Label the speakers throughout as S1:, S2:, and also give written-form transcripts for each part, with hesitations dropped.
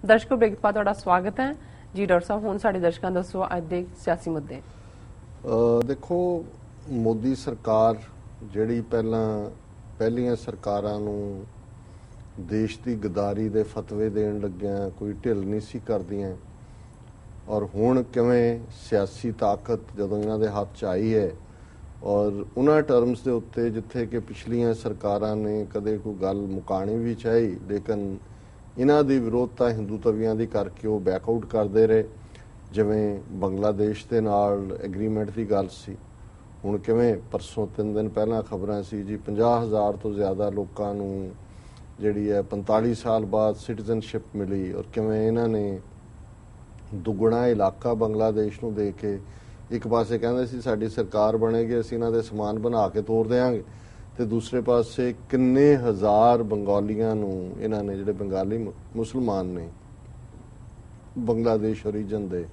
S1: ਦਰਸ਼ਕੋ break ਬਾਅਦ ਤੁਹਾਡਾ ਸਵਾਗਤ ਹੈ ਜੀ। ਡਾਕਟਰ ਸਾਹਿਬ ਹੁਣ ਸਾਡੇ ਦਰਸ਼ਕਾਂ ਦੱਸੋ ਅੱਜ ਦੇ ਸਿਆਸੀ ਮੁੱਦੇ।
S2: ਦੇਖੋ, ਮੋਦੀ ਸਰਕਾਰ ਜਿਹੜੀ ਪਹਿਲੀਆਂ ਸਰਕਾਰਾਂ ਨੂੰ ਦੇਸ਼ ਦੀ ਗਦਾਰੀ ਦੇ ਫਤਵੇ ਦੇਣ ਲੱਗਿਆਂ ਕੋਈ ਢਿੱਲ ਨਹੀਂ ਸੀ ਕਰਦੀਆਂ, ਔਰ ਹੁਣ ਕਿਵੇਂ ਸਿਆਸੀ ਤਾਕਤ ਜਦੋਂ ਇਹਨਾਂ ਦੇ ਹੱਥ 'ਚ ਆਈ ਹੈ ਔਰ ਉਹਨਾਂ ਟਰਮਸ ਦੇ ਉੱਤੇ ਜਿੱਥੇ ਕਿ ਪਿਛਲੀਆਂ ਸਰਕਾਰਾਂ ਨੇ ਕਦੇ ਕੋਈ ਗੱਲ ਮੁਕਾਣੀ ਵੀ ਚਾਹੀ, ਲੇਕਿਨ ਇਹਨਾਂ ਦੀ ਵਿਰੋਧਤਾ ਹਿੰਦੂਤਵੀਆਂ ਦੀ ਕਰਕੇ ਉਹ ਬੈਕਆਊਟ ਕਰਦੇ ਰਹੇ। ਜਿਵੇਂ ਬੰਗਲਾਦੇਸ਼ ਦੇ ਨਾਲ ਐਗਰੀਮੈਂਟ ਦੀ ਗੱਲ ਸੀ, ਹੁਣ ਕਿਵੇਂ ਪਰਸੋਂ 3 ਦਿਨ ਪਹਿਲਾਂ ਖਬਰਾਂ ਸੀ ਜੀ 50,000 ਤੋਂ ਜ਼ਿਆਦਾ ਲੋਕਾਂ ਨੂੰ ਜਿਹੜੀ ਹੈ 45 ਸਾਲ ਬਾਅਦ ਸਿਟੀਜ਼ਨਸ਼ਿਪ ਮਿਲੀ, ਔਰ ਕਿਵੇਂ ਇਹਨਾਂ ਨੇ ਦੁੱਗਣਾ ਇਲਾਕਾ ਬੰਗਲਾਦੇਸ਼ ਨੂੰ ਦੇ ਕੇ ਇੱਕ ਪਾਸੇ ਕਹਿੰਦੇ ਸੀ ਸਾਡੀ ਸਰਕਾਰ ਬਣੇਗੀ, ਅਸੀਂ ਇਹਨਾਂ ਦੇ ਸਮਾਨ ਬਣਾ ਕੇ ਤੋਰ ਦੇਵਾਂਗੇ, ਤੇ ਦੂਸਰੇ ਪਾਸੇ ਕਿੰਨੇ ਹਜ਼ਾਰ ਬੰਗਾਲੀਆਂ ਨੂੰ ਇਹਨਾਂ ਨੇ, ਜਿਹੜੇ ਬੰਗਾਲੀ ਮੁਸਲਮਾਨ ਨੇ ਬੰਗਲਾਦੇਸ਼ ਓਰੀਜਨ ਦੇ,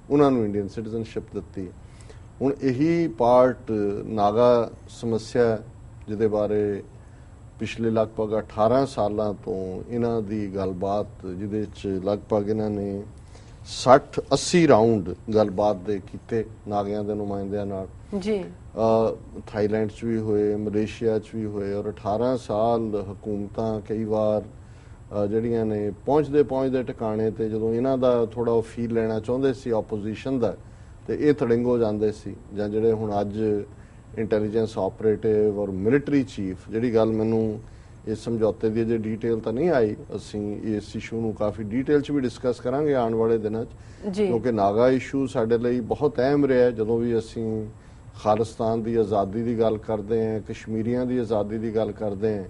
S2: ਉਹਨਾਂ ਨੂੰ ਇੰਡੀਅਨ ਸਿਟੀਜ਼ਨਸ਼ਿਪ ਦਿੱਤੀ। ਹੁਣ ਇਹੀ ਪਾਰਟ ਨਾਗਾ ਸਮੱਸਿਆ ਜਿਹਦੇ ਬਾਰੇ ਪਿਛਲੇ ਲਗਭਗ 18 ਸਾਲਾਂ ਤੋਂ ਇਹਨਾਂ ਦੀ ਗੱਲਬਾਤ, ਜਿਹਦੇ 'ਚ ਲਗਭਗ ਇਹਨਾਂ ਨੇ 60-80 ਰਾਉਂਡ ਗੱਲਬਾਤ ਦੇ ਕੀਤੇ ਨਾਗਿਆਂ ਦੇ ਨੁਮਾਇੰਦਿਆਂ ਨਾਲ
S1: ਜੀ।
S2: ਥਾਈਲੈਂਡ 'ਚ ਵੀ ਹੋਏ, ਮਲੇਸ਼ੀਆ 'ਚ ਵੀ ਹੋਏ, ਔਰ 18 ਸਾਲ ਹਕੂਮਤਾਂ ਕਈ ਵਾਰ ਜਿਹੜੀਆਂ ਨੇ ਪਹੁੰਚਦੇ ਟਿਕਾਣੇ ਤੇ ਜਦੋਂ ਇਹਨਾਂ ਦਾ ਥੋੜਾ ਉਹ ਫੀਲ ਲੈਣਾ ਚਾਹੁੰਦੇ ਸੀ ਆਪੋਜੀਸ਼ਨ ਦਾ, ਤੇ ਇਹ ਤੜਿੰਗ ਹੋ ਜਾਂਦੇ ਸੀ। ਜਾਂ ਜਿਹੜੇ ਹੁਣ ਅੱਜ ਇੰਟੈਲੀਜੈਂਸ ਆਪਰੇਟਿਵ ਔਰ ਮਿਲਟਰੀ ਚੀਫ, ਜਿਹੜੀ ਗੱਲ ਮੈਨੂੰ ਇਸ ਸਮਝੌਤੇ ਦੀ ਅਜੇ ਡਿਟੇਲ ਤਾਂ ਨਹੀਂ ਆਈ, ਅਸੀਂ ਇਸ ਇਸ਼ੂ ਨੂੰ ਕਾਫੀ ਡਿਟੇਲ 'ਚ ਵੀ ਡਿਸਕਸ ਕਰਾਂਗੇ ਆਉਣ ਵਾਲੇ ਦਿਨਾਂ 'ਚ, ਕਿਉਂਕਿ ਨਾਗਾ ਇਸ਼ੂ ਸਾਡੇ ਲਈ ਬਹੁਤ ਅਹਿਮ ਰਿਹਾ। ਜਦੋਂ ਵੀ ਅਸੀਂ ਖਾਲਿਸਤਾਨ ਦੀ ਆਜ਼ਾਦੀ ਦੀ ਗੱਲ ਕਰਦੇ ਹਾਂ, ਕਸ਼ਮੀਰੀਆਂ ਦੀ ਆਜ਼ਾਦੀ ਦੀ ਗੱਲ ਕਰਦੇ ਹਾਂ,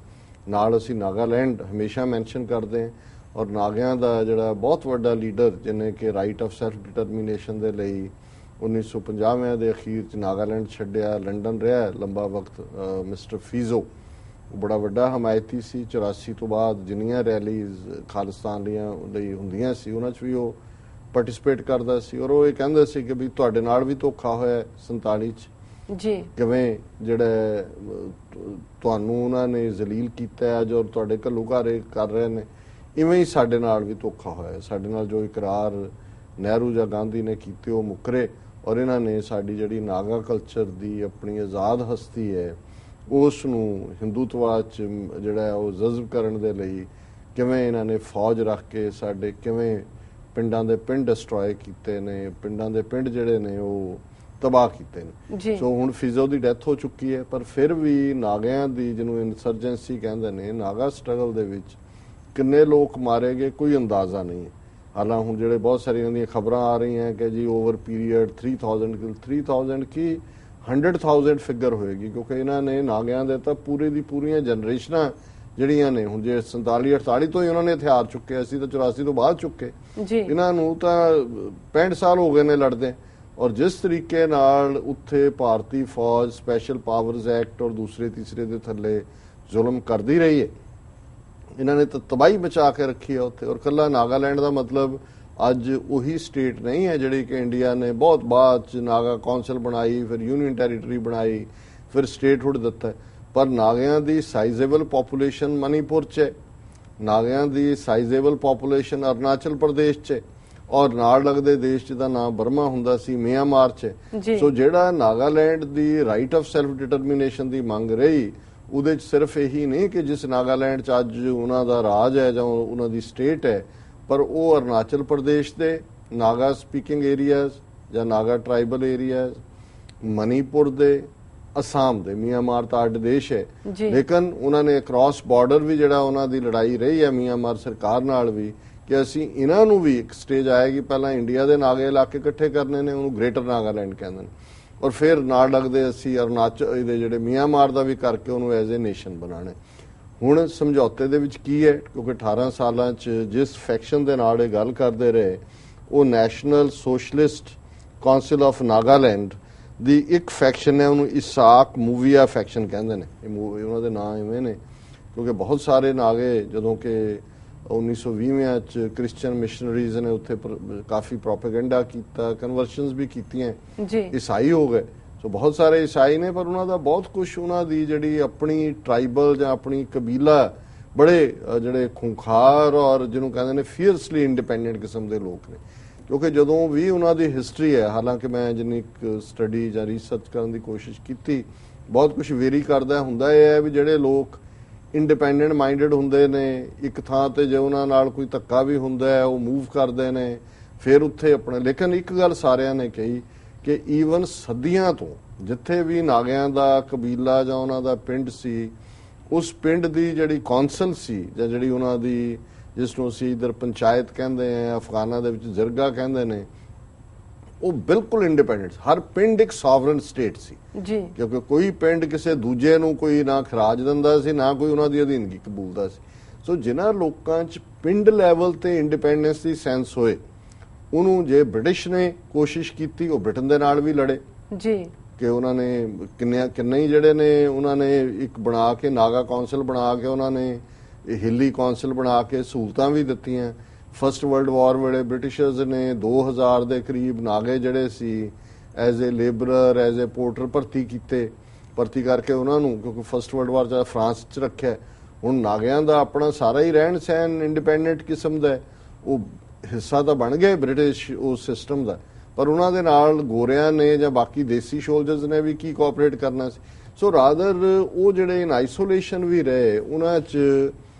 S2: ਨਾਲ ਅਸੀਂ ਨਾਗਾਲੈਂਡ ਹਮੇਸ਼ਾ ਮੈਂਸ਼ਨ ਕਰਦੇ ਹਾਂ, ਔਰ ਨਾਗਿਆਂ ਦਾ ਜਿਹੜਾ ਬਹੁਤ ਵੱਡਾ ਲੀਡਰ ਜਿਹਨੇ ਕਿ ਰਾਈਟ ਆਫ ਸੈਲਫ ਡਿਟਰਮੀਨੇਸ਼ਨ ਦੇ ਲਈ 1950 ਦੇ ਅਖੀਰ 'ਚ ਨਾਗਾਲੈਂਡ ਛੱਡਿਆ, ਲੰਡਨ ਰਿਹਾ ਲੰਬਾ ਵਕਤ, ਮਿਸਟਰ ਫੀਜ਼ੋ ਬੜਾ ਵੱਡਾ ਹਮਾਇਤੀ ਸੀ। 84 ਤੋਂ ਬਾਅਦ ਜਿੰਨੀਆਂ ਰੈਲੀਜ਼ ਖਾਲਿਸਤਾਨ ਲਈ ਹੁੰਦੀਆਂ ਸੀ ਉਹਨਾਂ 'ਚ ਵੀ ਉਹ ਪਾਰਟਿਸਿਪੇਟ ਕਰਦਾ ਸੀ, ਔਰ ਉਹ ਇਹ ਕਹਿੰਦਾ ਸੀ ਕਿ ਵੀ ਤੁਹਾਡੇ ਨਾਲ ਵੀ ਧੋਖਾ ਹੋਇਆ 47 'ਚ ਜੀ, ਕਿਵੇਂ ਜਿਹੜਾ ਤੁਹਾਨੂੰ ਉਹਨਾਂ ਨੇ ਜ਼ਲੀਲ ਕੀਤਾ ਅੱਜ ਔਰ ਤੁਹਾਡੇ ਘੱਲੂਘਾਰੇ ਕਰ ਰਹੇ ਨੇ, ਇਵੇਂ ਹੀ ਸਾਡੇ ਨਾਲ ਵੀ ਧੋਖਾ ਹੋਇਆ। ਸਾਡੇ ਨਾਲ ਜੋ ਇਕਰਾਰ ਨਹਿਰੂ ਜਾਂ ਗਾਂਧੀ ਨੇ ਕੀਤੇ ਉਹ ਮੁੱਕਰੇ, ਔਰ ਇਹਨਾਂ ਨੇ ਸਾਡੀ ਜਿਹੜੀ ਨਾਗਾ ਕਲਚਰ ਦੀ ਆਪਣੀ ਆਜ਼ਾਦ ਹਸਤੀ ਹੈ ਉਸ ਨੂੰ ਹਿੰਦੂਤਵਾਦ 'ਚ ਜਿਹੜਾ ਉਹ ਜਜ਼ਬ ਕਰਨ ਦੇ ਲਈ ਕਿਵੇਂ ਇਹਨਾਂ ਨੇ ਫੌਜ ਰੱਖ ਕੇ ਸਾਡੇ ਕਿਵੇਂ ਪਿੰਡਾਂ ਦੇ ਪਿੰਡ ਡਿਸਟਰੋਏ ਕੀਤੇ ਨੇ, ਪਿੰਡਾਂ ਦੇ ਪਿੰਡ ਜਿਹੜੇ ਨੇ ਉਹ ਤਬਾਹ ਕੀਤੇ ਨੇ। ਸੋ ਹੁਣ ਫਿਜ਼ੋ ਦੀ ਡੈਥ ਹੋ ਚੁੱਕੀ ਹੈ, ਪਰ ਫਿਰ ਵੀ ਨਾਗਿਆਂ ਦੀ ਜਿਹਨੂੰ ਇਨਸਰਜੈਂਸੀ ਕਹਿੰਦੇ ਨੇ, ਨਾਗਾ ਸਟਰਗਲ ਦੇ ਵਿੱਚ ਕਿੰਨੇ ਲੋਕ ਮਾਰੇ ਗਏ ਕੋਈ ਅੰਦਾਜ਼ਾ ਨਹੀਂ ਹੈ। ਹਾਲਾਂ ਹੁਣ ਜਿਹੜੇ ਬਹੁਤ ਸਾਰੀਆਂ ਦੀਆਂ ਖਬਰਾਂ ਆ ਰਹੀਆਂ ਕਿ ਜੀ ਓਵਰ ਪੀਰੀਅਡ 3000 ਕੀ 100,000 ਫਿਗਰ ਹੋਏਗੀ, ਕਿਉਂਕਿ ਇਹਨਾਂ ਨੇ ਨਾਗਿਆਂ ਦੇ ਤਾਂ ਪੂਰੀਆਂ ਜਨਰੇਸ਼ਨਾਂ ਜਿਹੜੀਆਂ ਨੇ, ਹੁਣ ਜੇ 47-48 ਤੋਂ ਹੀ ਉਹਨਾਂ ਨੇ ਹਥਿਆਰ ਚੁੱਕੇ, ਅਸੀਂ ਤਾਂ 84 ਤੋਂ ਬਾਅਦ ਚੁੱਕੇ, ਇਹਨਾਂ ਨੂੰ ਤਾਂ 65 ਸਾਲ ਹੋ ਗਏ ਨੇ ਲੜਦੇ। ਔਰ ਜਿਸ ਤਰੀਕੇ ਨਾਲ ਉੱਥੇ ਭਾਰਤੀ ਫੌਜ ਸਪੈਸ਼ਲ ਪਾਵਰਜ਼ ਐਕਟ ਔਰ ਦੂਸਰੇ ਤੀਸਰੇ ਦੇ ਥੱਲੇ ਜ਼ੁਲਮ ਕਰਦੀ ਰਹੀ ਹੈ, ਇਹਨਾਂ ਨੇ ਤਾਂ ਤਬਾਹੀ ਮਚਾ ਕੇ ਰੱਖੀ ਹੈ ਉੱਥੇ। ਔਰ ਕੱਲਾ ਨਾਗਾਲੈਂਡ ਦਾ ਮਤਲਬ ਅੱਜ ਉਹੀ ਸਟੇਟ ਨਹੀਂ ਹੈ ਜਿਹੜੀ ਕਿ ਇੰਡੀਆ ਨੇ ਬਹੁਤ ਬਾਅਦ ਚ ਨਾਗਾ ਕੌਂਸਲ ਬਣਾਈ, ਫਿਰ ਯੂਨੀਅਨ ਟੈਰੀਟਰੀ ਬਣਾਈ, ਫਿਰ ਸਟੇਟਹੁੱਡ ਦਿੱਤਾ, ਪਰ ਨਾਗਿਆਂ ਦੀ ਸਾਈਜ਼ੇਬਲ ਪੋਪੂਲੇਸ਼ਨ ਮਨੀਪੁਰ 'ਚ ਹੈ, ਨਾਗਿਆਂ ਦੀ ਸਾਈਜ਼ੇਬਲ ਪੋਪੂਲੇਸ਼ਨ ਅਰੁਣਾਚਲ ਪ੍ਰਦੇਸ਼ 'ਚ, ਔਰ ਨਾਲ ਲੱਗਦੇ ਦੇਸ਼ ਜਿਹਦਾ ਨਾਮ ਬਰਮਾ ਹੁੰਦਾ ਸੀ ਮਿਆਂਮਾਰ 'ਚ। ਸੋ ਜਿਹੜਾ ਨਾਗਾਲੈਂਡ ਦੀ ਰਾਈਟ ਆਫ ਸੈਲਫ ਡਿਟਰਮੀਨੇਸ਼ਨ ਦੀ ਮੰਗ ਰਹੀ, ਉਹਦੇ 'ਚ ਸਿਰਫ ਇਹੀ ਨਹੀਂ ਕਿ ਜਿਸ ਨਾਗਾਲੈਂਡ 'ਚ ਅੱਜ ਉਹਨਾਂ ਦਾ ਰਾਜ ਹੈ ਜਾਂ ਉਹਨਾਂ ਦੀ ਸਟੇਟ ਹੈ, ਪਰ ਉਹ ਅਰੁਣਾਚਲ ਪ੍ਰਦੇਸ਼ ਦੇ ਨਾਗਾ ਸਪੀਕਿੰਗ ਏਰੀਆਜ਼ ਜਾਂ ਨਾਗਾ ਟਰਾਈਬਲ ਏਰੀਆਜ਼, ਮਨੀਪੁਰ ਦੇ, ਅਸਾਮ ਦੇ, ਮਿਆਂਮਾਰ ਤਾਂ ਅੱਡ ਦੇਸ਼ ਹੈ, ਲੇਕਿਨ ਉਹਨਾਂ ਨੇ ਅਕ੍ਰੋਸ ਬਾਰਡਰ ਵੀ ਜਿਹੜਾ ਉਹਨਾਂ ਦੀ ਲੜਾਈ ਰਹੀ ਹੈ ਮਿਆਂਮਾਰ ਸਰਕਾਰ ਨਾਲ ਵੀ, ਕਿ ਅਸੀਂ ਇਹਨਾਂ ਨੂੰ ਵੀ ਇੱਕ ਸਟੇਜ ਆਏਗੀ ਪਹਿਲਾਂ ਇੰਡੀਆ ਦੇ ਨਾਗੇ ਇਲਾਕੇ ਇਕੱਠੇ ਕਰਨੇ ਨੇ, ਉਹਨੂੰ ਗ੍ਰੇਟਰ ਨਾਗਾਲੈਂਡ ਕਹਿੰਦੇ ਨੇ, ਔਰ ਫਿਰ ਨਾਲ ਲੱਗਦੇ ਅਸੀਂ ਅਰੁਣਾਚਲ ਦੇ ਜਿਹੜੇ ਮਿਆਂਮਾਰ ਦਾ ਵੀ ਕਰਕੇ ਉਹਨੂੰ ਐਜ਼ ਏ ਨੇਸ਼ਨ ਬਣਾਉਣਾ। ਹੁਣ ਸਮਝੌਤੇ ਦੇ ਵਿੱਚ ਕੀ ਹੈ, ਕਿਉਂਕਿ 18 ਸਾਲਾਂ 'ਚ ਜਿਸ ਫੈਕਸ਼ਨ ਦੇ ਨਾਲ ਇਹ ਗੱਲ ਕਰਦੇ ਰਹੇ, ਉਹ national socialist council of Nagaland ਦੀ ਇੱਕ ਫੈਕਸ਼ਨ ਹੈ, ਉਹਨੂੰ ਇਸਾਕ ਮੂਵੀਆ ਫੈਕਸ਼ਨ ਕਹਿੰਦੇ ਨੇ। ਇਹ ਉਹਨਾਂ ਦੇ ਨਾਂ ਇਵੇਂ ਨੇ ਕਿਉਂਕਿ ਬਹੁਤ ਸਾਰੇ ਨਾਗੇ ਜਦੋਂ ਕਿ 1920 ਚ ਕ੍ਰਿਸਚੀਅਨ ਮਿਸ਼ਨਰੀਜ਼ ਨੇ ਉੱਥੇ ਕਾਫੀ ਪ੍ਰੋਪੇਗੈਂਡਾ ਕੀਤਾ, ਕਨਵਰਸ਼ਨਸ ਵੀ ਕੀਤੀਆਂ, ਈਸਾਈ ਹੋ ਗਏ। ਸੋ ਬਹੁਤ ਸਾਰੇ ਈਸਾਈ ਨੇ, ਪਰ ਉਹਨਾਂ ਦਾ ਬਹੁਤ ਕੁਝ ਉਹਨਾਂ ਦੀ ਜਿਹੜੀ ਆਪਣੀ ਟਰਾਈਬਲ ਜਾਂ ਆਪਣੀ ਕਬੀਲਾ ਬੜੇ ਜਿਹੜੇ ਖੁੰਖਾਰ ਔਰ ਜਿਹਨੂੰ ਕਹਿੰਦੇ ਨੇ ਫੀਅਰਸਲੀ ਇੰਡੀਪੈਂਡੈਂਟ ਕਿਸਮ ਦੇ ਲੋਕ ਨੇ। ਕਿਉਂਕਿ ਜਦੋਂ ਵੀ ਉਹਨਾਂ ਦੀ ਹਿਸਟਰੀ ਹੈ, ਹਾਲਾਂਕਿ ਮੈਂ ਜਿੰਨੀ ਸਟੱਡੀ ਜਾਂ ਰਿਸਰਚ ਕਰਨ ਦੀ ਕੋਸ਼ਿਸ਼ ਕੀਤੀ, ਬਹੁਤ ਕੁਝ ਵੇਰੀ ਕਰਦਾ ਹੁੰਦਾ ਇਹ ਹੈ ਵੀ ਜਿਹੜੇ ਲੋਕ ਇੰਡੀਪੈਂਡੈਂਟ ਮਾਈਂਡਡ ਹੁੰਦੇ ਨੇ, ਇੱਕ ਥਾਂ ਤੇ ਜੇ ਉਹਨਾਂ ਨਾਲ ਕੋਈ ਧੱਕਾ ਵੀ ਹੁੰਦਾ ਹੈ ਉਹ ਮੂਵ ਕਰਦੇ ਨੇ ਫਿਰ ਉੱਥੇ ਆਪਣੇ। ਲੇਕਿਨ ਇੱਕ ਗੱਲ ਸਾਰਿਆਂ ਨੇ ਕਹੀ ਕਿ ਈਵਨ ਸਦੀਆਂ ਤੋਂ ਜਿੱਥੇ ਵੀ ਨਾਗਿਆਂ ਦਾ ਕਬੀਲਾ ਜਾਂ ਉਹਨਾਂ ਦਾ ਪਿੰਡ ਸੀ, ਉਸ ਪਿੰਡ ਦੀ ਜਿਹੜੀ ਕੌਂਸਲ ਸੀ ਜਾਂ ਜਿਹੜੀ ਉਹਨਾਂ ਦੀ, ਜਿਸ ਨੂੰ ਅਸੀਂ ਇਧਰ ਪੰਚਾਇਤ ਕਹਿੰਦੇ ਆ, ਅਫਗਾਨਾਂ ਦੇ ਵਿੱਚ ਜ਼ਿਰਗਾ ਕਹਿੰਦੇ ਨੇ, ਉਹ ਬਿਲਕੁਲ ਇੰਡੀਪੈਂਡੈਂਟ। ਹਰ ਪਿੰਡ ਇੱਕ ਸੋਵਰਨ ਸਟੇਟ ਸੀ
S1: ਜੀ,
S2: ਕਿਉਂਕਿ ਕੋਈ ਪਿੰਡ ਕਿਸੇ ਦੂਜੇ ਨੂੰ ਕੋਈ ਨਾ ਖਰਾਜ ਦਿੰਦਾ ਸੀ, ਨਾ ਕੋਈ ਉਹਨਾਂ ਦੀ ਅਧੀਨਗੀ ਕਬੂਲਦਾ ਸੀ। ਸੋ ਜਿਨ੍ਹਾਂ ਲੋਕਾਂ 'ਚ ਪਿੰਡ ਲੈਵਲ ਤੇ ਇੰਡੀਪੈਂਡੈਂਸ ਦੀ ਸੈਂਸ ਹੋਏ, ਉਹਨੂੰ ਜੇ ਬ੍ਰਿਟਿਸ਼ ਨੇ ਕੋਸ਼ਿਸ਼ ਕੀਤੀ, ਉਹ ਬ੍ਰਿਟਨ ਦੇ ਨਾਲ ਵੀ ਲੜੇ
S1: ਜੀ,
S2: ਕਿ ਉਹਨਾਂ ਨੇ ਕਿੰਨੇ ਹੀ ਜਿਹੜੇ ਨੇ ਉਹਨਾਂ ਨੇ ਇੱਕ ਬਣਾ ਕੇ ਨਾਗਾ ਕੌਂਸਲ ਬਣਾ ਕੇ, ਉਹਨਾਂ ਨੇ ਹਿੱਲੀ ਕੌਂਸਲ ਬਣਾ ਕੇ ਸਹੂਲਤਾਂ ਵੀ ਦਿੱਤੀਆਂ। ਫਸਟ ਵਰਲਡ ਵਾਰ ਵੇਲੇ ਬ੍ਰਿਟਿਸ਼ਰਜ਼ ਨੇ 2000 ਦੇ ਕਰੀਬ ਨਾਗੇ ਜਿਹੜੇ ਸੀ as a labourer, as a porter ਭਰਤੀ ਕਰਕੇ ਉਹਨਾਂ ਨੂੰ, ਕਿਉਂਕਿ ਫਸਟ ਵਰਲਡ ਵਾਰ 'ਚ ਫਰਾਂਸ 'ਚ ਰੱਖਿਆ। ਹੁਣ ਨਾਗਿਆਂ ਦਾ ਆਪਣਾ ਸਾਰਾ ਹੀ ਰਹਿਣ ਸਹਿਣ ਇੰਡੀਪੈਂਡੈਂਟ ਕਿਸਮ ਦਾ, ਉਹ ਹਿੱਸਾ ਤਾਂ ਬਣ ਗਏ ਬ੍ਰਿਟਿਸ਼ ਉਸ ਸਿਸਟਮ ਦਾ, ਪਰ ਉਹਨਾਂ ਦੇ ਨਾਲ ਗੋਰਿਆਂ ਨੇ ਜਾਂ ਬਾਕੀ ਦੇਸੀ ਸੋਲਜਰਸ ਨੇ ਵੀ ਕੀ ਕੋਆਪਰੇਟ ਕਰਨਾ ਸੀ। ਸੋ ਰਾਦਰ ਉਹ ਜਿਹੜੇ ਇਨ ਆਈਸੋਲੇਸ਼ਨ ਵੀ ਰਹੇ, ਉਹਨਾਂ 'ਚ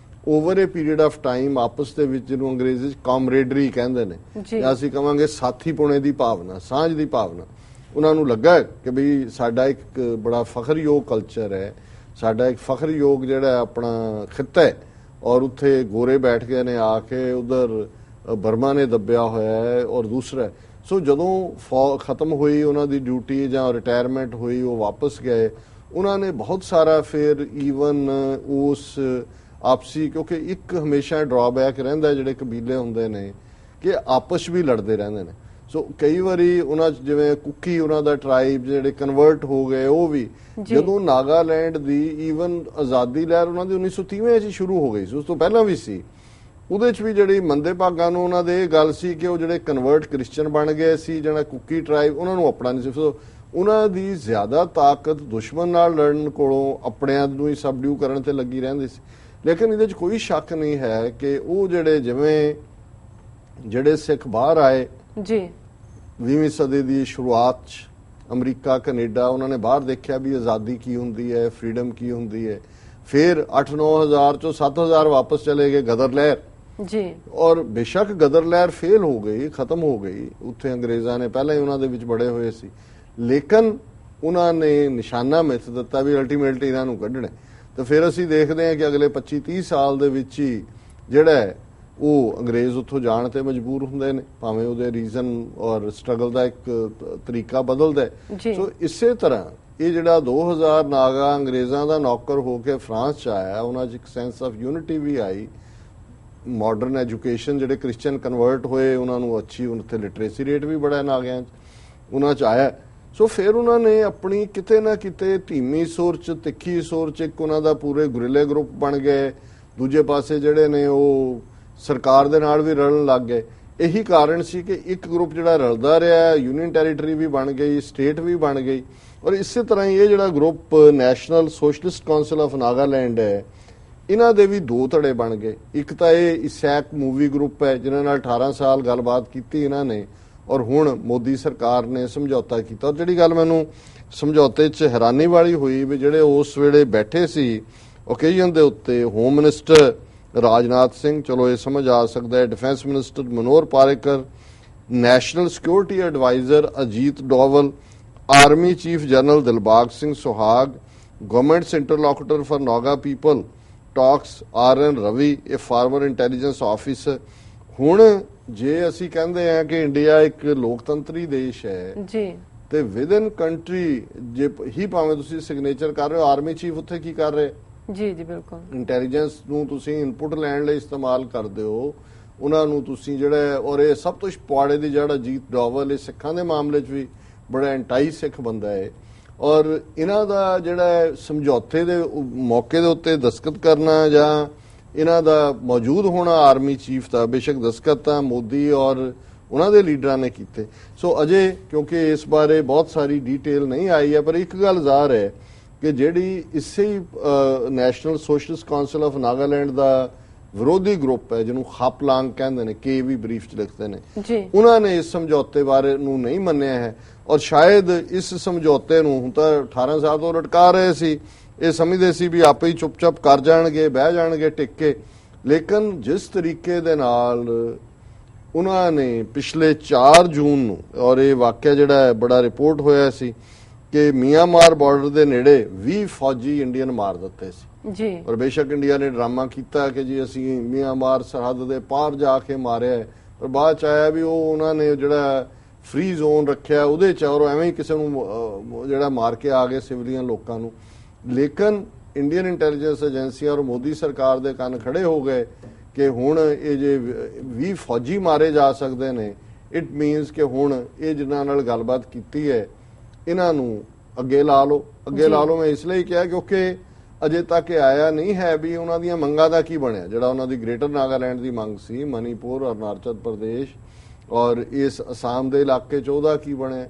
S2: over A period of time ਆਪਸ ਦੇ ਵਿੱਚ, ਜਿਹਨੂੰ ਅੰਗਰੇਜ਼ੀ 'ਚ ਕਾਮਰੇਡਰੀ ਕਹਿੰਦੇ ਨੇ, ਜਾਂ ਅਸੀਂ ਕਹਾਂਗੇ ਸਾਥੀਪੁਣੇ ਦੀ ਭਾਵਨਾ, ਸਾਂਝ ਦੀ ਭਾਵਨਾ, ਉਹਨਾਂ ਨੂੰ ਲੱਗਾ ਕਿ ਵੀ ਸਾਡਾ ਇੱਕ ਬੜਾ ਫਖਰਯੋਗ ਕਲਚਰ ਹੈ, ਸਾਡਾ ਇੱਕ ਫਖਰਯੋਗ ਜਿਹੜਾ ਆਪਣਾ ਖਿੱਤਾ ਹੈ, ਔਰ ਉੱਥੇ ਗੋਰੇ ਬੈਠ ਗਏ ਨੇ ਆ ਕੇ, ਉਧਰ ਬਰਮਾ ਨੇ ਦੱਬਿਆ ਹੋਇਆ ਹੈ। ਔਰ ਦੂਸਰਾ, ਸੋ ਜਦੋਂ ਖਤਮ ਹੋਈ ਉਹਨਾਂ ਦੀ ਡਿਊਟੀ ਜਾਂ ਰਿਟਾਇਰਮੈਂਟ ਹੋਈ, ਉਹ ਵਾਪਸ ਗਏ, ਉਹਨਾਂ ਨੇ ਬਹੁਤ ਸਾਰਾ ਫਿਰ ਈਵਨ ਉਸ ਆਪਸੀ, ਕਿਉਂਕਿ ਇੱਕ ਹਮੇਸ਼ਾ ਡਰਾਬੈਕ ਰਹਿੰਦਾ ਜਿਹੜੇ ਕਬੀਲੇ ਹੁੰਦੇ ਨੇ ਕਿ ਆਪਸ ਵੀ ਲੜਦੇ ਰਹਿੰਦੇ ਨੇ। ਸੋ ਕਈ ਵਾਰੀ ਉਹਨਾਂ 'ਚ ਜਿਵੇਂ ਕੁੱਕੀ, ਉਹਨਾਂ ਦਾ ਟ੍ਰਾਈਬ ਜਿਹੜੇ ਕਨਵਰਟ ਹੋ ਗਏ, ਉਹ ਵੀ ਜਦੋਂ ਨਾਗਾਲੈਂਡ ਦੀ ਈਵਨ ਆਜ਼ਾਦੀ ਲਹਿਰ ਉਹਨਾਂ ਦੀ 1930 'ਚ ਹੀ ਸ਼ੁਰੂ ਹੋ ਗਈ ਸੀ, ਉਸ ਤੋਂ ਪਹਿਲਾਂ ਵੀ ਸੀ, ਉਹਦੇ 'ਚ ਵੀ ਜਿਹੜੀ ਮੰਦੇ ਭਾਗਾਂ ਨੂੰ ਉਹਨਾਂ ਦੇ ਇਹ ਗੱਲ ਸੀ ਕਿ ਉਹ ਜਿਹੜੇ ਕਨਵਰਟ ਕ੍ਰਿਸਚਨ ਬਣ ਗਏ ਸੀ, ਜਿਹੜਾ ਕੁੱਕੀ ਟ੍ਰਾਈਬ, ਉਹਨਾਂ ਨੂੰ ਆਪਣਾ ਨਹੀਂ ਸੀ। ਸੋ ਉਹਨਾਂ ਦੀ ਜ਼ਿਆਦਾ ਤਾਕਤ ਦੁਸ਼ਮਣ ਨਾਲ ਲੜਨ ਕੋਲੋਂ ਆਪਣਿਆਂ ਨੂੰ ਹੀ ਸਬਡਿਊ ਕਰਨ ਤੇ ਲੱਗੀ ਰਹਿੰਦੀ ਸੀ। ਲੇਕਿਨ ਇਹਦੇ 'ਚ ਕੋਈ ਸ਼ੱਕ ਨਹੀਂ ਹੈ ਕਿ ਉਹ ਜਿਹੜੇ ਸਿੱਖ ਬਾਹਰ ਆਏ ਜੀ 20ਵੀਂ ਸਦੀ ਦੀ ਸ਼ੁਰੂਆਤ 'ਚ, ਅਮਰੀਕਾ, ਕੈਨੇਡਾ, ਉਹਨਾਂ ਨੇ ਬਾਹਰ ਦੇਖਿਆ ਵੀ ਆਜ਼ਾਦੀ ਕੀ ਹੁੰਦੀ ਹੈ, ਫਰੀडम ਕੀ ਹੁੰਦੀ ਹੈ। ਫਿਰ 8-9 ਹਜ਼ਾਰ 'ਚੋਂ 7,000 ਵਾਪਸ ਚਲੇ ਗਏ ਗਦਰ ਲਹਿਰ ਜੀ, ਔਰ ਬੇਸ਼ੱਕ ਗਦਰ ਲਹਿਰ ਫੇਲ ਹੋ ਗਈ, ਖਤਮ ਹੋ ਗਈ, ਉੱਥੇ ਅੰਗਰੇਜ਼ਾਂ ਨੇ ਪਹਿਲਾਂ ਹੀ ਉਹਨਾਂ ਦੇ ਵਿੱਚ ਬੜੇ ਹੋਏ ਸੀ, ਲੇਕਿਨ ਉਹਨਾਂ ਨੇ ਨਿਸ਼ਾਨਾ ਮਿੱਥ ਦਿੱਤਾ ਵੀ ਅਲਟੀਮੇਟਲੀ ਇਹਨਾਂ ਨੂੰ ਕੱਢਣਾ। ਤਾਂ ਫਿਰ ਅਸੀਂ ਦੇਖਦੇ ਹਾਂ ਕਿ ਅਗਲੇ 25-30 ਸਾਲ ਦੇ ਵਿੱਚ ਹੀ ਜਿਹੜਾ ਉਹ ਅੰਗਰੇਜ਼ ਉੱਥੋਂ ਜਾਣ ਤੇ ਮਜਬੂਰ ਹੁੰਦੇ ਨੇ, ਭਾਵੇਂ ਉਹਦੇ ਰੀਜ਼ਨ ਔਰ ਸਟਰਗਲ ਦਾ ਇੱਕ ਤਰੀਕਾ ਬਦਲਦਾ। ਸੋ ਇਸੇ ਤਰ੍ਹਾਂ ਇਹ ਜਿਹੜਾ 2000 ਨਾਗਾ ਅੰਗਰੇਜ਼ਾਂ ਦਾ ਨੌਕਰ ਹੋ ਕੇ ਫਰਾਂਸ 'ਚ ਆਇਆ, ਉਹਨਾਂ 'ਚ ਇੱਕ ਸੈਂਸ ਆਫ ਯੂਨਿਟੀ ਵੀ ਆਈ, ਮਾਡਰਨ ਐਜੂਕੇਸ਼ਨ, ਜਿਹੜੇ ਕ੍ਰਿਸਚੀਅਨ ਕਨਵਰਟ ਹੋਏ ਉਹਨਾਂ ਨੂੰ ਅੱਛੀ, ਉੱਥੇ ਲਿਟਰੇਸੀ ਰੇਟ ਵੀ ਬੜਾ ਨਾਗਿਆਂ 'ਚ ਉਹਨਾਂ 'ਚ ਆਇਆ। ਸੋ ਫਿਰ ਉਹਨਾਂ ਨੇ ਆਪਣੀ ਕਿਤੇ ਨਾ ਕਿਤੇ ਧੀਮੀ ਸੁਰ 'ਚ, ਤਿੱਖੀ ਸੁਰ 'ਚ ਇੱਕ ਉਹਨਾਂ ਦਾ ਪੂਰੇ ਗੁਰਿਲੇ ਗਰੁੱਪ ਬਣ ਗਏ। ਦੂਜੇ ਪਾਸੇ ਜਿਹੜੇ ਨੇ ਉਹ ਸਰਕਾਰ ਦੇ ਨਾਲ ਵੀ ਰਲਣ ਲੱਗ ਗਏ। ਇਹੀ ਕਾਰਨ ਸੀ ਕਿ ਇੱਕ ਗਰੁੱਪ ਜਿਹੜਾ ਰਲਦਾ ਰਿਹਾ, ਯੂਨੀਅਨ ਟੈਰੀਟਰੀ ਵੀ ਬਣ ਗਈ, ਸਟੇਟ ਵੀ ਬਣ ਗਈ। ਔਰ ਇਸੇ ਤਰ੍ਹਾਂ ਹੀ ਇਹ ਜਿਹੜਾ group national socialist council of Nagaland ਹੈ, ਇਹਨਾਂ ਦੇ ਵੀ ਦੋ ਧੜੇ ਬਣ ਗਏ। ਇੱਕ ਤਾਂ ਇਹ ਇਸੈਕ ਮੂਵੀ ਗਰੁੱਪ ਹੈ, ਜਿਨ੍ਹਾਂ ਨਾਲ 18 ਸਾਲ ਗੱਲਬਾਤ ਕੀਤੀ ਇਹਨਾਂ ਨੇ, ਔਰ ਹੁਣ ਮੋਦੀ ਸਰਕਾਰ ਨੇ ਸਮਝੌਤਾ ਕੀਤਾ। ਔਰ ਜਿਹੜੀ ਗੱਲ ਮੈਨੂੰ ਸਮਝੌਤੇ 'ਚ ਹੈਰਾਨੀ ਵਾਲੀ ਹੋਈ ਵੀ ਜਿਹੜੇ ਉਸ ਵੇਲੇ ਬੈਠੇ ਸੀ ਓਕੇਜ਼ਨ ਦੇ ਉੱਤੇ, ਹੋਮ ਮਿਨਿਸਟਰ ਰਾਜਨਾਥ ਸਿੰਘ, ਚਲੋ ਇਹ ਸਮਝ ਆ ਸਕਦਾ ਹੈ, defence minister Manohar Parrikar, national security adviser Ajit Doval, army chief general Dilbag Singh Suhag, government's interlocutor for Naga people talks RN Ravi, ਇਹ ਫਾਰਮਰ ਇੰਟੈਲੀਜੈਂਸ ਆਫਿਸਰ। ਹੁਣ ਜੇ ਅਸੀਂ ਕਹਿੰਦੇ ਆ ਕਿ ਇੰਡੀਆ ਇੱਕ ਲੋਕਤੰਤਰੀ ਦੇਸ਼ ਹੈ ਜੀ, ਤੇ ਵਿਦਨ ਕੰਟਰੀ ਜੇ ਹੀ ਭਾਵੇਂ ਤੁਸੀਂ ਸਿਗਨੇਚਰ ਕਰ ਰਹੇ ਹੋ, ਆਰਮੀ ਚੀਫ ਉੱਥੇ ਕੀ ਕਰ ਰਹੇ ਜੀ ਬਿਲਕੁਲ, ਇੰਟੈਲੀਜੈਂਸ ਨੂੰ ਤੁਸੀਂ ਇਨਪੁਟ ਲੈਣ ਲਈ ਇਸਤੇਮਾਲ ਕਰਦੇ ਹੋ, ਉਹਨਾਂ ਨੂੰ ਤੁਸੀਂ ਜਿਹੜਾ, ਔਰ ਇਹ ਸਭ ਤੋਂ ਪਵਾੜੇ ਦੀ ਜਿਹੜਾ ਅਜੀਤ ਡੋਵਲ, ਇਹ ਸਿੱਖਾਂ ਦੇ ਮਾਮਲੇ 'ਚ ਵੀ ਬੜਾ ਐਂਟਾਈ ਸਿੱਖ ਬੰਦਾ ਹੈ। ਔਰ ਇਹਨਾਂ ਦਾ ਜਿਹੜਾ ਸਮਝੌਤੇ ਦੇ ਮੌਕੇ ਦੇ ਉੱਤੇ ਦਸਤਖਤ ਕਰਨਾ ਜਾਂ ਇਹਨਾਂ ਦਾ ਮੌਜੂਦ ਹੋਣਾ ਆਰਮੀ ਚੀਫ ਦਾ, ਬੇਸ਼ੱਕ ਦਸਤਖਤ ਤਾਂ ਮੋਦੀ ਔਰ ਉਹਨਾਂ ਦੇ ਲੀਡਰਾਂ ਨੇ ਕੀਤੇ। ਸੋ ਅਜੇ ਕਿਉਂਕਿ ਇਸ ਬਾਰੇ ਬਹੁਤ ਸਾਰੀ ਡੀਟੇਲ ਨਹੀਂ ਆਈ ਹੈ, ਪਰ ਇੱਕ ਗੱਲ ਜ਼ਾਹਰ ਹੈ ਕਿ ਜਿਹੜੀ ਇਸੇ national socialist council of Nagaland ਦਾ ਵਿਰੋਧੀ ਗਰੁੱਪ ਹੈ, ਜਿਹਨੂੰ ਖਾਪਲਾਂਗ ਕਹਿੰਦੇ ਨੇ, ਕੇ ਵੀ ਬਰੀਫ ਚ ਲਿਖਦੇ ਨੇ, ਉਹਨਾਂ ਨੇ ਇਸ ਸਮਝੌਤੇ ਬਾਰੇ ਨੂੰ ਨਹੀਂ ਮੰਨਿਆ ਹੈ। ਔਰ ਸ਼ਾਇਦ ਇਸ ਸਮਝੌਤੇ ਨੂੰ ਹੁਣ ਤਾਂ 18 ਸਾਲ ਤੋਂ ਲਟਕਾ ਰਹੇ ਸੀ, ਇਹ ਸਮਝਦੇ ਸੀ ਵੀ ਆਪੇ ਹੀ ਚੁੱਪ-ਚਾਪ ਕਰ ਜਾਣਗੇ, ਬਹਿ ਜਾਣਗੇ ਟਿਕ ਕੇ। ਲੇਕਿਨ ਜਿਸ ਤਰੀਕੇ ਦੇ ਨਾਲ ਉਹਨਾਂ ਨੇ ਪਿਛਲੇ 4 ਜੂਨ ਨੂੰ, ਔਰ ਇਹ ਵਾਕਿਆ ਜਿਹੜਾ ਬੜਾ ਰਿਪੋਰਟ ਹੋਇਆ ਸੀ ਕਿ ਮਿਆਂਮਾਰ ਬਾਰਡਰ ਦੇ ਨੇੜੇ 20 ਫੌਜੀ ਇੰਡੀਅਨ ਮਾਰ ਦਿੱਤੇ ਸੀ
S1: ਜੀ।
S2: ਔਰ ਬੇਸ਼ੱਕ ਇੰਡੀਆ ਨੇ ਡਰਾਮਾ ਕੀਤਾ ਕਿ ਜੀ ਅਸੀਂ ਮਿਆਂਮਾਰ ਸਰਹੱਦ ਦੇ ਪਾਰ ਜਾ ਕੇ ਮਾਰਿਆ ਹੈ, ਪਰ ਬਾਅਦ ਚ ਆਇਆ ਵੀ ਉਹ ਉਹਨਾਂ ਨੇ ਜਿਹੜਾ ਫ੍ਰੀ ਜ਼ੋਨ ਰੱਖਿਆ ਉਹਦੇ ਚ, ਔਰ ਐਵੇਂ ਹੀ ਕਿਸੇ ਨੂੰ ਜਿਹੜਾ ਮਾਰ ਕੇ ਆ ਗਏ ਸਿਵਲੀਅਨ ਲੋਕਾਂ ਨੂੰ। ਲੇਕਿਨ ਇੰਡੀਅਨ ਇੰਟੈਲੀਜੈਂਸ ਏਜੰਸੀਆਂ ਔਰ ਮੋਦੀ ਸਰਕਾਰ ਦੇ ਕੰਨ ਖੜੇ ਹੋ ਗਏ ਕਿ ਹੁਣ ਇਹ ਜੇ 20 ਫੌਜੀ ਮਾਰੇ ਜਾ ਸਕਦੇ ਨੇ, ਇਟ ਮੀਨਸ ਕਿ ਹੁਣ ਇਹ ਜਿਨ੍ਹਾਂ ਨਾਲ ਗੱਲਬਾਤ ਕੀਤੀ ਹੈ ਇਹਨਾਂ ਨੂੰ ਅੱਗੇ ਲਾ ਲਓ। ਅੱਗੇ ਲਾ ਲਓ ਮੈਂ ਇਸ ਲਈ ਕਿਹਾ ਕਿਉਂਕਿ ਅਜੇ ਤੱਕ ਇਹ ਆਇਆ ਨਹੀਂ ਹੈ ਵੀ ਉਹਨਾਂ ਦੀਆਂ ਮੰਗਾਂ ਦਾ ਕੀ ਬਣਿਆ। ਜਿਹੜਾ ਉਹਨਾਂ ਦੀ ਗ੍ਰੇਟਰ ਨਾਗਾਲੈਂਡ ਦੀ ਮੰਗ ਸੀ, ਮਨੀਪੁਰ ਔਰ ਅਰੁਣਾਚਲ ਪ੍ਰਦੇਸ਼ ਔਰ ਇਸ ਅਸਾਮ ਦੇ ਇਲਾਕੇ 'ਚ, ਉਹਦਾ ਕੀ ਬਣਿਆ।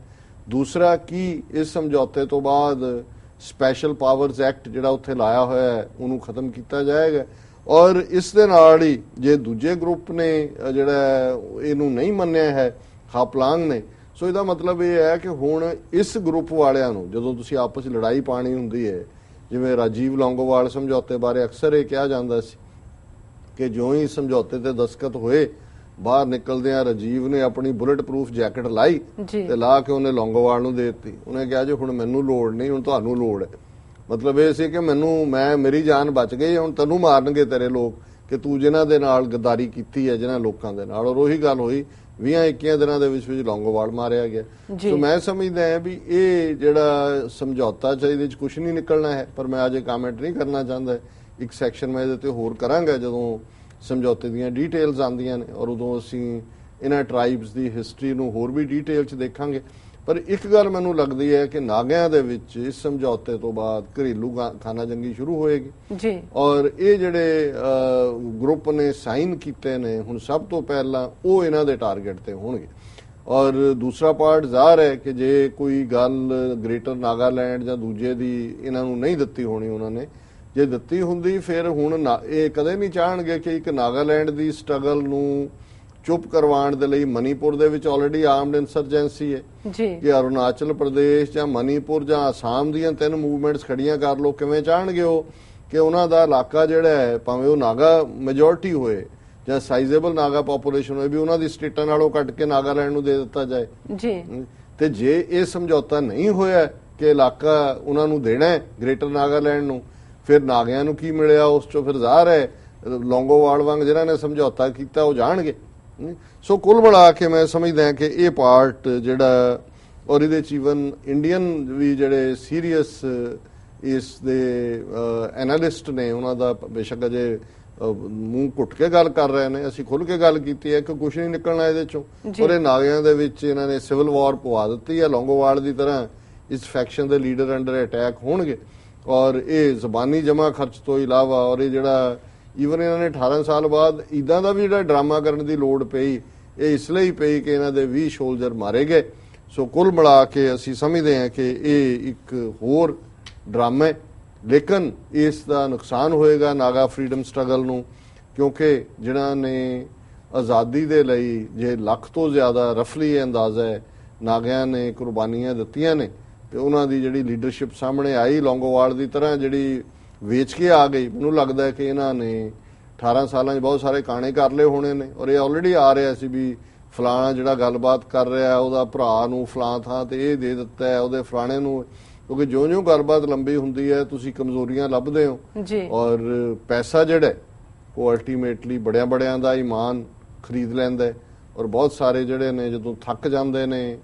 S2: ਦੂਸਰਾ, ਕੀ ਇਸ ਸਮਝੌਤੇ ਤੋਂ ਬਾਅਦ ਸਪੈਸ਼ਲ ਪਾਵਰਸ ਐਕਟ ਜਿਹੜਾ ਉੱਥੇ ਲਾਇਆ ਹੋਇਆ ਹੈ ਉਹਨੂੰ ਖਤਮ ਕੀਤਾ ਜਾਏਗਾ। ਔਰ ਇਸ ਦੇ ਨਾਲ ਹੀ ਜੇ ਦੂਜੇ ਗਰੁੱਪ ਨੇ ਜਿਹੜਾ ਇਹਨੂੰ ਨਹੀਂ ਮੰਨਿਆ ਹੈ, ਖਾਪਲਾਂਗ ਨੇ, ਸੋ ਇਹਦਾ ਮਤਲਬ ਇਹ ਹੈ ਕਿ ਹੁਣ ਇਸ ਗਰੁੱਪ ਵਾਲਿਆਂ ਨੂੰ ਜਦੋਂ ਤੁਸੀਂ ਆਪਸ ਵਿੱਚ ਲੜਾਈ ਪਾਣੀ ਹੁੰਦੀ ਹੈ, ਜਿਵੇਂ ਰਾਜੀਵ ਲੌਂਗੋਵਾਲ ਸਮਝੌਤੇ ਬਾਰੇ ਅਕਸਰ ਇਹ ਕਿਹਾ ਜਾਂਦਾ ਸੀ ਕਿ ਜੋ ਹੀ ਸਮਝੌਤੇ ਤੇ ਦਸਤਖਤ ਹੋਏ, ਬਾਹਰ ਨਿਕਲਦਿਆਂ ਰਾਜੀਵ ਨੇ ਆਪਣੀ ਬੁਲਟ ਪ੍ਰੂਫ ਜੈਕਟ ਲਾਈ ਤੇ ਲਾ ਕੇ ਉਹਨੇ ਲੌਂਗੋਵਾਲ ਨੂੰ ਦੇ ਦਿੱਤੀ। ਉਹਨੇ ਕਿਹਾ ਜੀ ਹੁਣ ਮੈਨੂੰ ਲੋੜ ਨਹੀਂ, ਹੁਣ ਤੁਹਾਨੂੰ ਲੋੜ ਹੈ। ਮਤਲਬ ਇਹ ਸੀ ਕਿ ਮੇਰੀ ਜਾਨ ਬਚ ਗਈ, ਹੁਣ ਤੈਨੂੰ ਮਾਰਨਗੇ ਤੇਰੇ ਲੋਕ ਕਿ ਤੂੰ ਜਿਨ੍ਹਾਂ ਦੇ ਨਾਲ ਗਦਾਰੀ ਕੀਤੀ ਹੈ, ਜਿਨ੍ਹਾਂ ਲੋਕਾਂ ਦੇ ਨਾਲ। ਔਰ ਉਹੀ ਗੱਲ ਹੋਈ, 20-21 ਦਿਨਾਂ ਦੇ ਵਿੱਚ ਲੌਂਗੋਵਾਲ ਮਾਰਿਆ ਗਿਆ। ਸੋ ਮੈਂ ਸਮਝਦਾ ਹਾਂ ਵੀ ਇਹ ਜਿਹੜਾ ਸਮਝੌਤਾ ਚ ਇਹਦੇ ਚ ਕੁਝ ਨਹੀਂ ਨਿਕਲਣਾ ਹੈ, ਪਰ ਮੈਂ ਅਜੇ ਕਮੈਂਟ ਨਹੀਂ ਕਰਨਾ ਚਾਹੁੰਦਾ। ਇੱਕ ਸੈਕਸ਼ਨ ਮੈਂ ਇਹਦੇ ਤੇ ਹੋਰ ਕਰਾਂਗਾ ਜਦੋਂ ਸਮਝੌਤੇ ਦੀਆਂ ਡੀਟੇਲਸ ਆਉਂਦੀਆਂ ਨੇ, ਔਰ ਉਦੋਂ ਅਸੀਂ ਇਹਨਾਂ ਟ੍ਰਾਈਬਸ ਦੀ ਹਿਸਟਰੀ ਨੂੰ ਹੋਰ ਵੀ ਡੀਟੇਲ ਚ ਦੇਖਾਂਗੇ। ਪਰ ਇੱਕ ਗੱਲ ਮੈਨੂੰ ਲੱਗਦੀ ਹੈ ਕਿ ਨਾਗਿਆਂ ਦੇ ਵਿੱਚ ਇਸ ਸਮਝੌਤੇ ਤੋਂ ਬਾਅਦ ਘਰੇਲੂ ਖਾਨਾ ਜੰਗੀ ਸ਼ੁਰੂ ਹੋਏਗੀ ਜੀ। ਔਰ ਇਹ ਜਿਹੜੇ ਗਰੁੱਪ ਨੇ ਸਾਈਨ ਕੀਤੇ ਨੇ, ਹੁਣ ਸਭ ਤੋਂ ਪਹਿਲਾਂ ਉਹ ਇਹਨਾਂ ਦੇ ਟਾਰਗੇਟ ਤੇ ਹੋਣਗੇ। ਔਰ ਦੂਸਰਾ ਪਾਰਟ ਜ਼ਾਹਰ ਹੈ ਕਿ ਜੇ ਕੋਈ ਗੱਲ ਗ੍ਰੇਟਰ ਨਾਗਾਲੈਂਡ ਜਾਂ ਦੂਜੇ ਦੀ ਇਹਨਾਂ ਨੂੰ ਨਹੀਂ ਦਿੱਤੀ ਹੋਣੀ, ਉਹਨਾਂ ਨੇ ਜੇ ਦਿੱਤੀ ਹੁੰਦੀ ਫਿਰ ਹੁਣ ਇਹ ਕਦੇ ਨਹੀਂ ਚਾਹਣਗੇ ਕਿ ਇੱਕ ਨਾਗਾਲੈਂਡ ਦੀ ਸਟਰਗਲ ਨੂੰ ਚੁੱਪ ਕਰਵਾਉਣ ਦੇ ਲਈ ਮਨੀਪੁਰ ਦੇ ਵਿੱਚ ਆਲਰੇਡੀ ਆਰਮਡ ਇਨਸਰਜੈਂਸੀ ਹੈ ਜੀ, ਕਿ ਅਰੁਣਾਚਲ ਪ੍ਰਦੇਸ਼ ਜਾਂ ਮਨੀਪੁਰ ਜਾਂ ਆਸਾਮ ਦੀਆਂ 3 ਮੂਵਮੈਂਟਸ ਖੜੀਆਂ ਕਰ ਲੋ। ਕਿਵੇਂ ਚਾਹਣਗੇ ਉਹ ਕਿ ਉਹਨਾਂ ਦਾ ਇਲਾਕਾ ਜਿਹੜਾ ਹੈ, ਭਾਵੇਂ ਉਹ ਨਾਗਾ ਮੈਜੋਰਟੀ ਹੋਏ ਜਾਂ ਸਾਈਜ਼ੇਬਲ ਨਾਗਾ ਪੋਪੂਲੇਸ਼ਨ ਹੋਏ, ਵੀ ਉਹਨਾਂ ਦੀ ਸਟੇਟਾਂ ਨਾਲੋਂ ਕੱਟ ਕੇ ਨਾਗਾਲੈਂਡ ਨੂੰ ਦੇ ਦਿੱਤਾ ਜਾਏ ਜੀ। ਤੇ ਜੇ ਇਹ ਸਮਝੌਤਾ ਨਹੀਂ ਹੋਇਆ ਕਿ ਇਲਾਕਾ ਉਹਨਾਂ ਨੂੰ ਦੇਣਾ ਹੈ ਗ੍ਰੇਟਰ ਨਾਗਾਲੈਂਡ ਨੂੰ, ਫਿਰ ਨਾਗਿਆਂ ਨੂੰ ਕੀ ਮਿਲਿਆ ਉਸ ਚੋਂ? ਫਿਰ ਜ਼ਾਹਰ ਹੈ ਲੌਂਗੋਵਾਲ ਵਾਂਗ ਜਿਹਨਾਂ ਨੇ ਸਮਝੌਤਾ ਕੀਤਾ ਉਹ ਜਾਣਗੇ। ਸੋ ਕੁੱਲ ਮਿਲਾ ਕੇ ਮੈਂ ਸਮਝਦਾ ਕਿ ਇਹ ਪਾਰਟ ਜਿਹੜਾ, ਔਰ ਇਹਦੇ ਚ ਈਵਨ ਇੰਡੀਅਨ ਵੀ ਜਿਹੜੇ ਸੀਰੀਅਸ ਇਸ ਦੇ ਐਨਾਲਿਸਟ ਨੇ, ਉਹਨਾਂ ਦਾ ਬੇਸ਼ੱਕ ਅਜੇ ਮੂੰਹ ਘੁੱਟ ਕੇ ਗੱਲ ਕਰ ਰਹੇ ਨੇ, ਅਸੀਂ ਖੁੱਲ ਕੇ ਗੱਲ ਕੀਤੀ ਹੈ ਕਿ ਕੁਝ ਨਹੀਂ ਨਿਕਲਣਾ ਇਹਦੇ ਚੋਂ। ਔਰ ਇਹ ਨਾਗਿਆਂ ਦੇ ਵਿੱਚ ਇਹਨਾਂ ਨੇ ਸਿਵਲ ਵਾਰ ਪਵਾ ਦਿੱਤੀ ਹੈ। ਲੌਂਗੋਵਾਲ ਦੀ ਤਰ੍ਹਾਂ ਇਸ ਫੈਕਸ਼ਨ ਦੇ ਲੀਡਰ ਅੰਡਰ ਅਟੈਕ ਹੋਣਗੇ, ਔਰ ਇਹ ਜ਼ਬਾਨੀ ਜਮਾ ਖਰਚ ਤੋਂ ਇਲਾਵਾ, ਔਰ ਇਹ ਜਿਹੜਾ ਈਵਨ ਇਹਨਾਂ ਨੇ 18 ਸਾਲ ਬਾਅਦ ਇਦਾਂ ਦਾ ਵੀ ਜਿਹੜਾ ਡਰਾਮਾ ਕਰਨ ਦੀ ਲੋੜ ਪਈ, ਇਹ ਇਸ ਲਈ ਪਈ ਕਿ ਇਹਨਾਂ ਦੇ 20 ਸੋਲਜਰ ਮਾਰੇ ਗਏ। ਸੋ ਕੁੱਲ ਮਿਲਾ ਕੇ ਅਸੀਂ ਸਮਝਦੇ ਹਾਂ ਕਿ ਇਹ ਇੱਕ ਹੋਰ ਡਰਾਮਾ ਹੈ, ਲੇਕਿਨ ਇਸ ਦਾ ਨੁਕਸਾਨ ਹੋਏਗਾ ਨਾਗਾ ਫਰੀडम ਸਟਰਗਲ ਨੂੰ, ਕਿਉਂਕਿ ਜਿਨ੍ਹਾਂ ਨੇ ਆਜ਼ਾਦੀ ਦੇ ਲਈ ਜੇ ਲੱਖ ਤੋਂ ਜ਼ਿਆਦਾ ਰਫਲੀ ਅੰਦਾਜ਼ਾ ਹੈ ਨਾਗਿਆਂ ਨੇ ਕੁਰਬਾਨੀਆਂ ਦਿੱਤੀਆਂ ਨੇ, ਤੇ ਉਹਨਾਂ ਦੀ ਜਿਹੜੀ ਲੀਡਰਸ਼ਿਪ ਸਾਹਮਣੇ ਆਈ ਲੌਂਗੋਵਾਲ ਦੀ ਤਰ੍ਹਾਂ ਜਿਹੜੀ ਵੇਚ ਕੇ ਆ ਗਈ, ਮੈਨੂੰ ਲੱਗਦਾ ਕਿ ਇਹਨਾਂ ਨੇ 18 ਸਾਲਾਂ 'ਚ ਬਹੁਤ ਸਾਰੇ ਕਾਣੇ ਕਰ ਲਏ ਹੋਣੇ ਨੇ। ਔਰ ਇਹ ਆਲਰੇਡੀ ਆ ਰਿਹਾ ਸੀ ਵੀ ਫਲਾਣਾ ਜਿਹੜਾ ਗੱਲਬਾਤ ਕਰ ਰਿਹਾ ਉਹਦਾ ਭਰਾ ਨੂੰ ਫਲਾਂ ਥਾਂ ਤੇ ਇਹ ਦੇ ਦਿੱਤਾ ਹੈ, ਉਹਦੇ ਫਲਾਣੇ ਨੂੰ, ਕਿਉਂਕਿ ਜਿਉਂ-ਜਿਉਂ ਗੱਲਬਾਤ ਲੰਬੀ ਹੁੰਦੀ ਹੈ ਤੁਸੀਂ ਕਮਜ਼ੋਰੀਆਂ ਲੱਭਦੇ ਹੋ। ਔਰ ਪੈਸਾ ਜਿਹੜਾ ਉਹ ਅਲਟੀਮੇਟਲੀ ਬੜਿਆਂ ਦਾ ਈਮਾਨ ਖਰੀਦ ਲੈਂਦਾ, ਔਰ ਬਹੁਤ ਸਾਰੇ ਜਿਹੜੇ ਨੇ ਜਦੋਂ ਥੱਕ ਜਾਂਦੇ ਨੇ,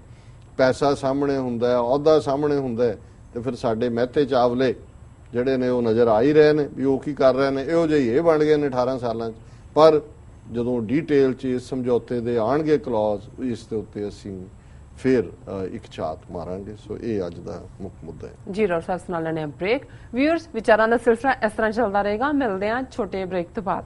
S2: ਪੈਸਾ ਸਾਹਮਣੇ ਹੁੰਦਾ ਹੈ, ਅਹੁਦਾ ਸਾਹਮਣੇ ਹੁੰਦਾ ਹੈ, ਤੇ ਫਿਰ ਸਾਡੇ ਮਹਿਤੇ ਚਾਵਲੇ ਜਿਹੜੇ ਨੇ ਉਹ ਨਜ਼ਰ ਆ ਹੀ ਰਹੇ ਨੇ ਵੀ ਉਹ ਕੀ ਕਰ ਰਹੇ ਨੇ। ਇਹੋ ਜਿਹੇ ਇਹ ਬਣ ਗਏ ਨੇ 18 ਸਾਲਾਂ 'ਚ। ਪਰ ਜਦੋਂ ਡੀਟੇਲ 'ਚ ਇਸ ਸਮਝੌਤੇ ਦੇ ਆਣਗੇ ਕਲੌਜ਼, ਇਸ ਦੇ ਉੱਤੇ ਅਸੀਂ ਫਿਰ ਇੱਕ ਝਾਤ ਮਾਰਾਂਗੇ। ਸੋ ਇਹ ਅੱਜ ਦਾ ਮੁੱਖ ਮੁੱਦਾ ਹੈ
S1: ਜੀ। ਡਾਕਟਰ ਸਾਹਿਬ ਨਾਲ ਲੈਣੇ ਬ੍ਰੇਕ। ਵਿਊਅਰਸ, ਵਿਚਾਰਾਂ ਦਾ ਸਿਲਸਿਲਾ ਇਸ ਤਰ੍ਹਾਂ ਚੱਲਦਾ ਰਹੇਗਾ। ਮਿਲਦੇ ਹਾਂ ਛੋਟੇ ਬ੍ਰੇਕ ਤੋਂ ਬਾਅਦ।